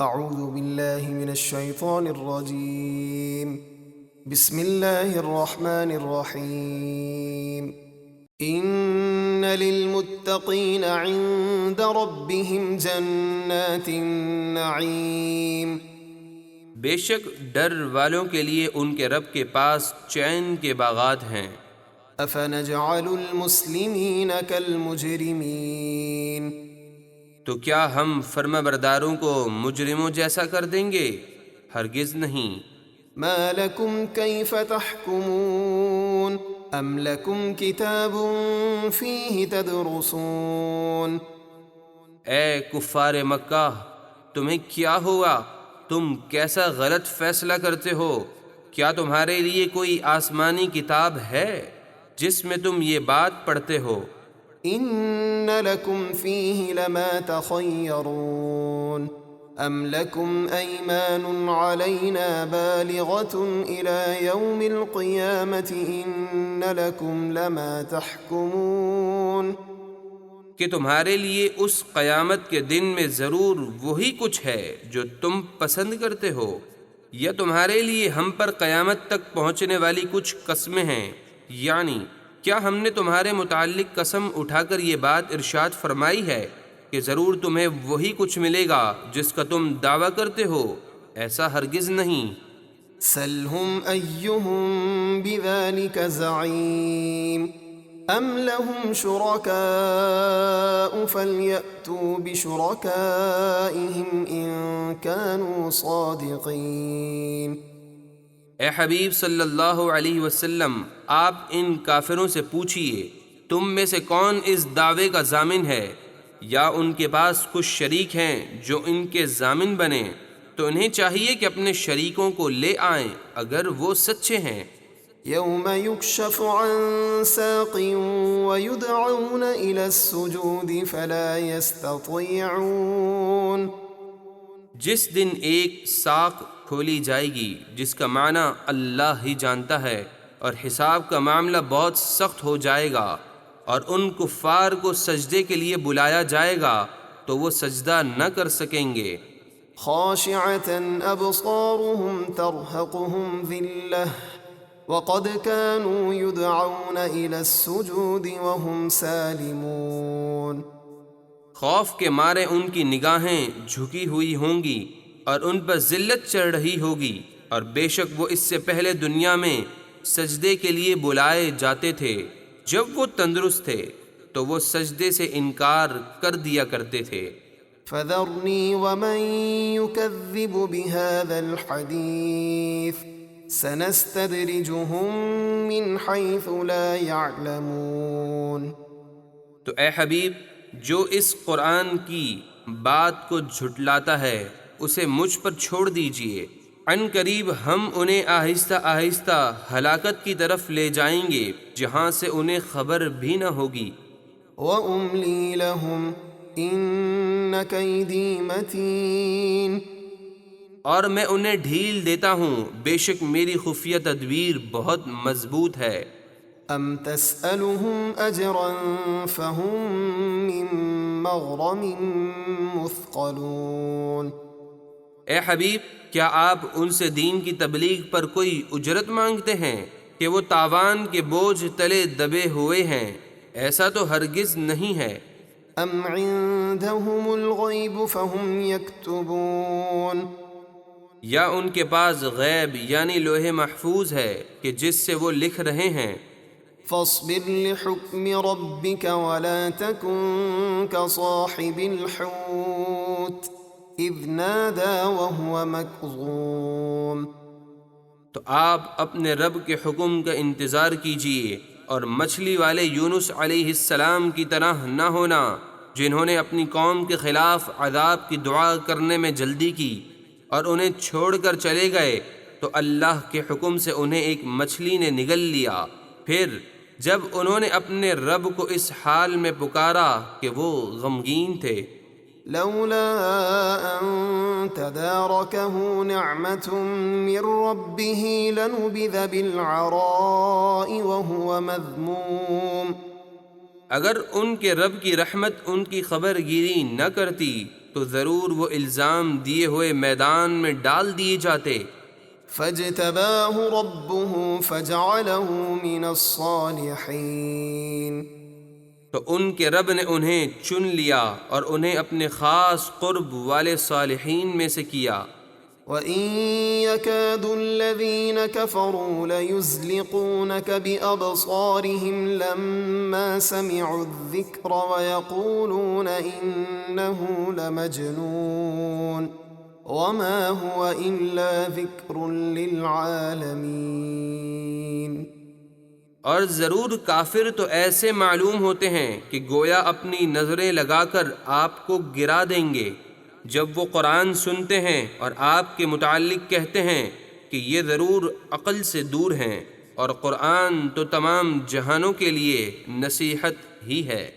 أعوذ بالله من الشيطان الرجيم. بسم الله الرحمن الرحيم. إن للمتقين عند ربهم جنات النعيم. بے شک ڈر والوں کے لیے ان کے رب کے پاس چین کے باغات ہیں۔ أفنجعل المسلمين كالمجرمين. تو کیا ہم فرما برداروں کو مجرموں جیسا کر دیں گے؟ ہرگز نہیں۔ ما لكم كيف تحكمون أم لكم كتاب فيه تدرسون. اے کفار مکہ، تمہیں کیا ہوا؟ تم کیسا غلط فیصلہ کرتے ہو؟ کیا تمہارے لیے کوئی آسمانی کتاب ہے جس میں تم یہ بات پڑھتے ہو؟ إن لكم فيه لما تخيرون أم لكم أيمان علينا بالغة إلى يوم القيامة إن لكم لما تحكمون. کہ تمہارے لیے اس قیامت کے دن میں ضرور وہی کچھ ہے جو تم پسند کرتے ہو، یا تمہارے لیے ہم پر قیامت تک پہنچنے والی کچھ قسمیں ہیں؟ یعنی کیا ہم نے تمہارے متعلق قسم اٹھا کر یہ بات ارشاد فرمائی ہے کہ ضرور تمہیں وہی کچھ ملے گا جس کا تم دعویٰ کرتے ہو؟ ایسا ہرگز نہیں۔ سلهم أيهم بذلك زعيم أم لهم شركاء فليأتوا بشركائهم إن كانوا صادقين. اے حبیب صلی اللہ علیہ وسلم، آپ ان کافروں سے پوچھئے تم میں سے کون اس دعوے کا ضامن ہے، یا ان کے پاس کچھ شریک ہیں جو ان کے ضامن بنیں، تو انہیں چاہیے کہ اپنے شریکوں کو لے آئیں اگر وہ سچے ہیں۔ يوم يكشف عن ساق ويدعون إلى السجود فلا يستطيعون. جس دن ایک ساق کھولی جائے گی جس کا معنی اللہ ہی جانتا ہے، اور حساب کا معاملہ بہت سخت ہو جائے گا، اور ان کفار کو سجدے کے لیے بلایا جائے گا تو وہ سجدہ نہ کر سکیں گے۔ خاشعة أبصارهم ترهقهم ذلة وقد كانوا يدعون إلى السجود وهم سالمون. خوف کے مارے ان کی نگاہیں جھکی ہوئی ہوں گی اور ان پر ذلت چڑھ رہی ہوگی، اور بے شک وہ اس سے پہلے دنیا میں سجدے کے لیے بلائے جاتے تھے جب وہ تندرست تھے تو وہ سجدے سے انکار کر دیا کرتے تھے۔ فذرني ومن يكذب بهذا الحديث سنستدرجهم من حيث لا يعلمون. تو اے حبیب، جو اس قرآن کی بات کو جھٹلاتا ہے اسے مجھ پر چھوڑ دیجئے، عن قریب ہم انہیں آہستہ آہستہ ہلاکت کی طرف لے جائیں گے جہاں سے انہیں خبر بھی نہ ہوگی۔ وَأُمْلِي لَهُمْ إِنَّ كَيْدِي مَتِينٌ. اور میں انہیں ڈھیل دیتا ہوں، بے شک میری خفیہ تدبیر بہت مضبوط ہے۔ أَمْ تَسْأَلُهُمْ أَجْرًا فَهُمْ مِنْ مَغْرَمٍ مُثْقَلُونَ. اے حبیب، کیا آپ ان سے دین کی تبلیغ پر کوئی اجرت مانگتے ہیں کہ وہ تاوان کے بوجھ تلے دبے ہوئے ہیں؟ ایسا تو ہرگز نہیں ہے۔ أَمْ عِندَهُمُ الْغَيْبُ فَهُمْ يَكْتُبُونَ. یا ان کے پاس غیب یعنی لوح محفوظ ہے کہ جس سے وہ لکھ رہے ہیں۔ فاصبر لحكم ربك ولا تكن كصاحب الحوت إذ نادى وهو مكظوم. تو آپ اپنے رب کے حکم کا انتظار کیجیے اور مچھلی والے یونس علیہ السلام کی طرح نہ ہونا جنہوں نے اپنی قوم کے خلاف عذاب کی دعا کرنے میں جلدی کی اور انہیں چھوڑ کر چلے گئے تو اللہ کے حکم سے انہیں ایک مچھلی نے نگل لیا۔ پھر جب انہوں نے اپنے رب کو اس حال میں پکارا کہ وہ غمگین تھے، لولا أن تداركه نعمة من ربه لنبذ بالعراء وهو مذموم. اگر ان کے رب کی رحمت ان کی خبر گیری نہ کرتی تو ضرور وہ الزام دیے ہوئے میدان میں ڈال دیے جاتے۔ فاجتباه ربه فجعله من الصالحين، تو ان کے رب نے انہیں چن لیا اور انہیں اپنے خاص قرب والے صالحین میں سے کیا۔ وَإِن يَكَادُ الَّذِينَ كَفَرُوا لَيُزْلِقُونَكَ بِأَبْصَارِهِمْ لَمَّا سَمِعُوا الذِّكْرَ وَيَقُولُونَ إِنَّهُ لَمَجْنُونٌ وَمَا هُوَ إِلَّا ذِكْرٌ لِلْعَالَمِينَ۔ اور ضرور کافر تو ایسے معلوم ہوتے ہیں کہ گویا اپنی نظریں لگا کر آپ کو گرا دیں گے جب وہ قرآن سنتے ہیں اور آپ کے متعلق کہتے ہیں کہ یہ ضرور عقل سے دور ہیں، اور قرآن تو تمام جہانوں کے لیے نصیحت ہی ہے۔